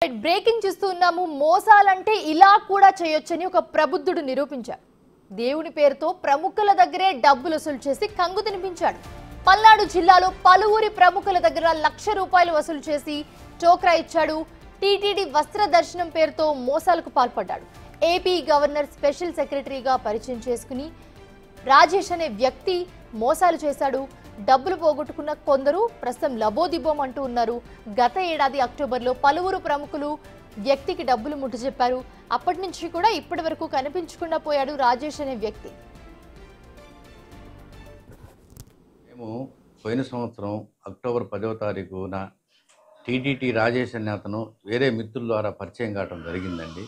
Breaking చూస్తున్నాము. మోసాలంటే ఇలా కూడా చేయొచ్చని ఒక ప్రబుద్ధుడు నిరూపించాడు. దేవుని పేరుతో ప్రముఖుల దగ్గరే డబ్బులు వసూలు చేసి కంగు తినిపించాడు. పల్నాడు జిల్లాలో పలువురి ప్రముఖుల దగ్గర ₹1,00,000 వసూలు చేసి టోక్రా ఇచ్చాడు. టీటీడీ వస్త్ర దర్శనం పేరుతో మోసాలకు పాల్పడ్డాడు. ఏపీ గవర్నర్ స్పెషల్ సెక్రటరీగా పరిచయం చేసుకుని రాజేష్ అనే వ్యక్తి మోసాలు చేశాడు. డబ్బులు పోగొట్టుకున్న కొందరు ప్రస్తుతం లబోదిబోం అంటూ ఉన్నారు. గత ఏడాది అక్టోబర్లో పలువురు ప్రముఖులు వ్యక్తికి డబ్బులు ముట్టజెప్పారు. అప్పటి నుంచి కూడా ఇప్పటి వరకు కనిపించకుండా పోయాడు రాజేష్ అనే వ్యక్తి. మేము పోయిన సంవత్సరం అక్టోబర్ 10వ తారీఖున టీటీటీ రాజేష్ అనే అతను వేరే మిత్రుల ద్వారా పరిచయం కావడం జరిగిందండి.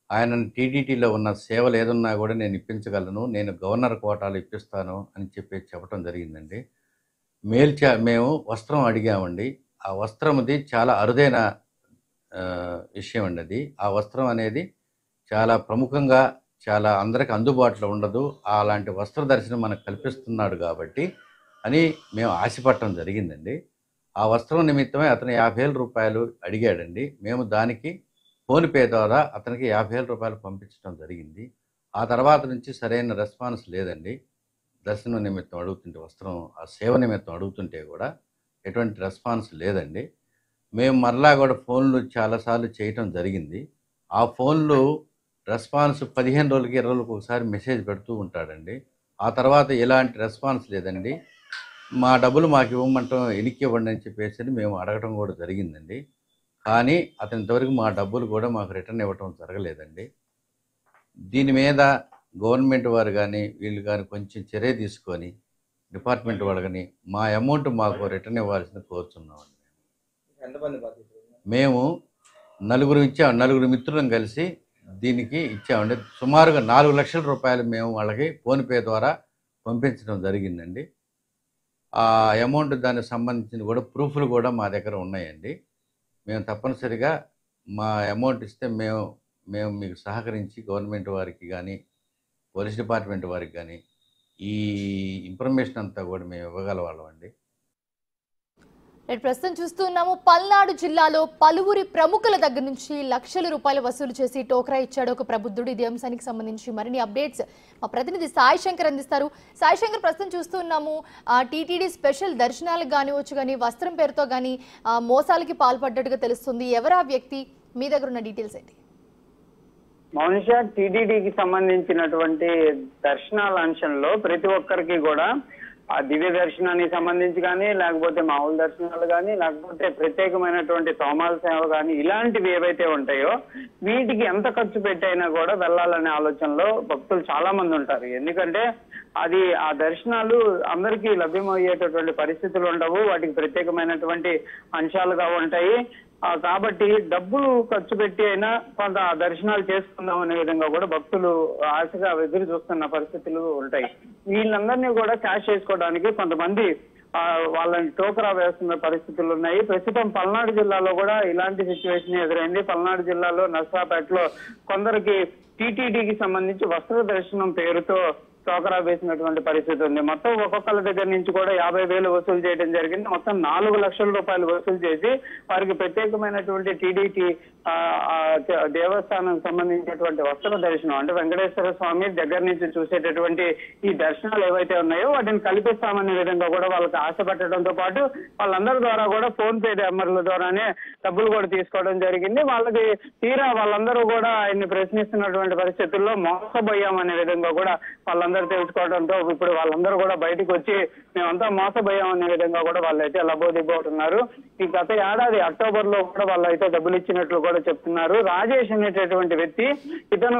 ఆయనను టీటీటీలో ఉన్న సేవలు ఏదన్నా కూడా నేను ఇప్పించగలను, నేను గవర్నర్ కోటాలు ఇప్పిస్తాను అని చెప్పడం జరిగిందండి. మేము వస్త్రం అడిగామండి. ఆ వస్త్రంది చాలా అరుదైన విషయం అండి. అది ఆ వస్త్రం అనేది చాలా ప్రముఖంగా చాలా అందరికి అందుబాటులో ఉండదు. అలాంటి వస్త్ర దర్శనం మనకు కల్పిస్తున్నాడు కాబట్టి అని మేము ఆశపడటం జరిగిందండి. ఆ వస్త్రం నిమిత్తమే అతను ₹50,000 అడిగాడండి. మేము దానికి ఫోన్పే ద్వారా అతనికి ₹50,000 పంపించడం జరిగింది. ఆ తర్వాత నుంచి సరైన రెస్పాన్స్ లేదండి. దర్శనం నిమిత్తం అడుగుతుంటే వస్త్రం ఆ సేవ నిమిత్తం అడుగుతుంటే కూడా ఎటువంటి రెస్పాన్స్ లేదండి. మేము మరలా కూడా ఫోన్లు చాలాసార్లు చేయటం జరిగింది. ఆ ఫోన్లు రెస్పాన్స్ 15 రోజులకి 20 రోజులకు ఒకసారి మెసేజ్ పెడుతూ ఉంటాడండి. ఆ తర్వాత ఎలాంటి రెస్పాన్స్ లేదండి. మా డబ్బులు మాకు ఇవ్వమంటాం, ఎనికి ఇవ్వండి అని చెప్పేసి మేము అడగటం కూడా జరిగిందండి. కానీ అతని ఇంతవరకు మా డబ్బులు కూడా మాకు రిటర్న్ ఇవ్వటం జరగలేదండి. దీని మీద గవర్నమెంట్ వారు కానీ వీళ్ళు కానీ కొంచెం చర్య తీసుకొని డిపార్ట్మెంట్ వాళ్ళు కానీ మా అమౌంట్ మాకు రిటర్న్ ఇవ్వాల్సింది కోరుతున్నామండి. మేము నలుగురు మిత్రులను కలిసి దీనికి ఇచ్చామండి. సుమారుగా ₹4,00,000 మేము వాళ్ళకి ఫోన్పే ద్వారా పంపించడం జరిగిందండి. ఆ అమౌంట్ దానికి సంబంధించిన కూడా ప్రూఫ్లు కూడా మా దగ్గర ఉన్నాయండి. మేము తప్పనిసరిగా మా అమౌంట్ ఇస్తే మేము మీకు సహకరించి గవర్నమెంట్ వారికి కానీ పోలీస్ డిపార్ట్మెంట్ వారికి కానీ ఈ ఇన్ఫర్మేషన్ అంతా కూడా మేము ఇవ్వగలవాళ్ళమండి. ప్రస్తుతం చూస్తున్నాము. పల్నాడు జిల్లాలో పలువురి ప్రముఖుల దగ్గర నుంచి ₹1,00,000 వసూలు చేసి టోక్రా ఇచ్చాడు ఒక ప్రబుద్ధుడు. ఇదే అంశానికి సంబంధించి మరిన్ని అప్డేట్స్ మా ప్రతినిధి సాయి శంకర్ అందిస్తారు. సాయి శంకర్, ప్రస్తుతం చూస్తున్నాము టీటీడీ స్పెషల్ దర్శనాలకు కానివచ్చు కానీ వస్త్రం పేరుతో కానీ మోసాలకి పాల్పడ్డట్టుగా తెలుస్తుంది. ఎవరు ఆ వ్యక్తి? మీ దగ్గర ఉన్న డీటెయిల్స్ ఏంటి? మౌనిష, టీటీడీకి సంబంధించినటువంటి దర్శనాల అంశంలో ప్రతి ఒక్కరికి కూడా ఆ దివ్య దర్శనానికి సంబంధించి కానీ, లేకపోతే మామూలు దర్శనాలు కానీ, లేకపోతే ప్రత్యేకమైనటువంటి తోమాల సేవ కానీ, ఇలాంటివి ఏవైతే ఉంటాయో వీటికి ఎంత ఖర్చు పెట్టైనా కూడా వెళ్ళాలనే ఆలోచనలో భక్తులు చాలా మంది ఉంటారు. ఎందుకంటే అది ఆ దర్శనాలు అందరికీ లభ్యమయ్యేటటువంటి పరిస్థితులు ఉండవు. వాటికి ప్రత్యేకమైనటువంటి అంశాలుగా ఉంటాయి. కాబట్టి డబ్బులు ఖర్చు పెట్టి అయినా కొంత దర్శనాలు చేసుకుందాం అనే విధంగా కూడా భక్తులు ఆశగా ఎదురు చూస్తున్న పరిస్థితులు ఉంటాయి. వీళ్ళందరినీ కూడా క్యాష్ చేసుకోవడానికి కొంతమంది వాళ్ళని టోకరా వేస్తున్న పరిస్థితులు ఉన్నాయి. ప్రస్తుతం పల్నాడు జిల్లాలో కూడా ఇలాంటి సిచ్యువేషన్ ఎదురైంది. పల్నాడు జిల్లాలో నర్సాపేటలో కొందరికి టీటీడీకి సంబంధించి వస్త్ర దర్శనం పేరుతో టోకరా వేసినటువంటి పరిస్థితి ఉంది. మొత్తం ఒక్కొక్కరి దగ్గర నుంచి కూడా 50,000 వసూలు చేయడం జరిగింది. మొత్తం ₹4,00,000 వసూలు చేసి వారికి ప్రత్యేకమైనటువంటి టీటీడీ దేవస్థానం సంబంధించినటువంటి వస్త్ర దర్శనం అంటే వెంకటేశ్వర స్వామి దగ్గర నుంచి చూసేటటువంటి ఈ దర్శనాలు ఏవైతే ఉన్నాయో వాటిని కల్పిస్తామనే విధంగా కూడా వాళ్ళకి ఆశ పెట్టడంతో పాటు వాళ్ళందరి ద్వారా కూడా ఫోన్ పే నెంబర్ల ద్వారానే డబ్బులు కూడా తీసుకోవడం జరిగింది. వాళ్ళకి తీరా వాళ్ళందరూ కూడా ఆయన్ని ప్రశ్నిస్తున్నటువంటి పరిస్థితుల్లో మోసపోయామనే విధంగా కూడా వాళ్ళందరూ తెలుసుకోవడంతో ఇప్పుడు వాళ్ళందరూ కూడా బయటకు వచ్చి మేమంతా మోసపోయామనే విధంగా కూడా వాళ్ళైతే లబోదిబోతున్నారు. ఈ గత ఏడాది అక్టోబర్ లో కూడా వాళ్ళైతే డబ్బులు ఇచ్చినట్లు కూడా చెప్తున్నారు. రాజేష్ అనేటటువంటి వ్యక్తి ఇతను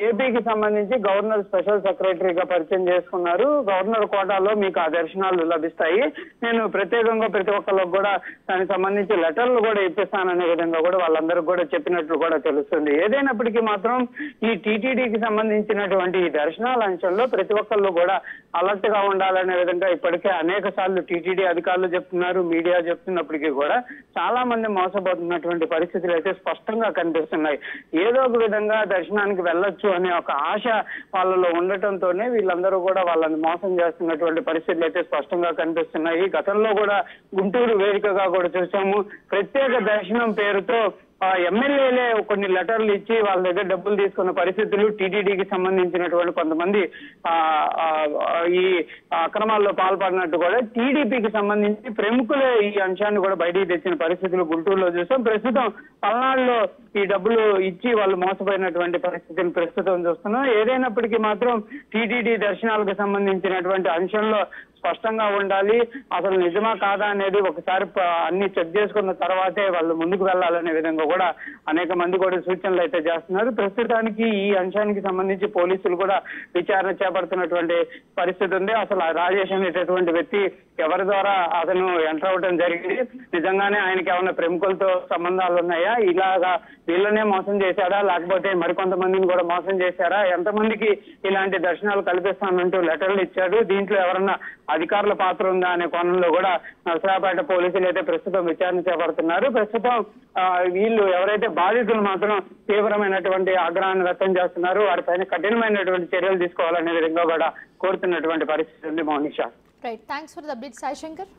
ఏపీకి సంబంధించి గవర్నర్ స్పెషల్ సెక్రటరీగా పరిచయం చేసుకున్నారు. గవర్నర్ కోటాలో మీకు ఆ దర్శనాలు లభిస్తాయి, నేను ప్రత్యేకంగా ప్రతి ఒక్కరికి కూడా దానికి సంబంధించి లెటర్లు కూడా ఇప్పిస్తాననే విధంగా కూడా వాళ్ళందరూ కూడా చెప్పినట్లు కూడా తెలుస్తుంది. ఏదైనప్పటికీ మాత్రం ఈ టీటీడీకి సంబంధించినటువంటి ఈ దర్శనాల అంశంలో ప్రతి ఒక్కళ్ళు కూడా అలర్ట్ గా ఉండాలనే విధంగా ఇప్పటికే అనేక సార్లు టీటీడీ అధికారులు చెప్తున్నారు, మీడియా చెప్తున్నప్పటికీ కూడా చాలా మంది మోసపోతున్నటువంటి పరిస్థితులు అయితే స్పష్టంగా కనిపిస్తున్నాయి. ఏదో ఒక విధంగా దర్శనానికి వెళ్ళొచ్చు అనే ఒక ఆశ వాళ్ళలో ఉండటంతోనే వీళ్ళందరూ కూడా వాళ్ళని మోసం చేస్తున్నటువంటి పరిస్థితులు అయితే స్పష్టంగా కనిపిస్తున్నాయి. గతంలో కూడా గుంటూరు వేదికగా కూడా చూసాము. ప్రత్యేక దర్శనం పేరుతో ఎమ్మెల్యేలే కొన్ని లెటర్లు ఇచ్చి వాళ్ళ దగ్గర డబ్బులు తీసుకున్న పరిస్థితులు, టీటీడీకి సంబంధించినటువంటి కొంతమంది ఈ అక్రమాల్లో పాల్పడినట్టు కూడా టీడీపీకి సంబంధించి ప్రముఖులే ఈ అంశాన్ని కూడా బయటికి తెచ్చిన పరిస్థితులు గుంటూరులో చూసాం. ప్రస్తుతం పల్నాడులో ఈ డబ్బులు ఇచ్చి వాళ్ళు మోసపోయినటువంటి పరిస్థితులు ప్రస్తుతం చూస్తున్నాం. ఏదైనప్పటికీ మాత్రం టీటీడీ దర్శనాలకు సంబంధించినటువంటి అంశంలో స్పష్టంగా ఉండాలి. అసలు నిజమా కాదా అనేది ఒకసారి అన్ని చెక్ చేసుకున్న తర్వాతే వాళ్ళు ముందుకు వెళ్లాలనే విధంగా కూడా అనేక మంది కూడా సూచనలు అయితే చేస్తున్నారు. ప్రస్తుతానికి ఈ అంశానికి సంబంధించి పోలీసులు కూడా విచారణ చేపడుతున్నటువంటి పరిస్థితి ఉంది. అసలు రాజేష్ అనేటటువంటి వ్యక్తి ఎవరి ద్వారా అతను ఎంటర్ అవడం జరిగింది, నిజంగానే ఆయనకి ఏమైనా ప్రముఖులతో సంబంధాలు ఉన్నాయా, ఇలాగా వీళ్ళనే మోసం చేశారా, లేకపోతే మరికొంతమందిని కూడా మోసం చేశారా, ఎంతమందికి ఇలాంటి దర్శనాలు కల్పిస్తానంటూ లెటర్లు ఇచ్చాడు, దీంట్లో ఎవరన్నా అధికారుల పాత్ర ఉందా అనే కోణంలో కూడా నరసరావుపేట పోలీసులు అయితే ప్రస్తుతం విచారణ చేపడుతున్నారు. ప్రస్తుతం వీళ్ళు ఎవరైతే బాధితులు మాత్రం తీవ్రమైనటువంటి ఆగ్రహాన్ని వ్యక్తం చేస్తున్నారు, వారిపైన కఠినమైనటువంటి చర్యలు తీసుకోవాలనే విధంగా కూడా కోరుతున్నటువంటి పరిస్థితి ఉంది. Mounisha. Right, thanks for the update Sai Shankar.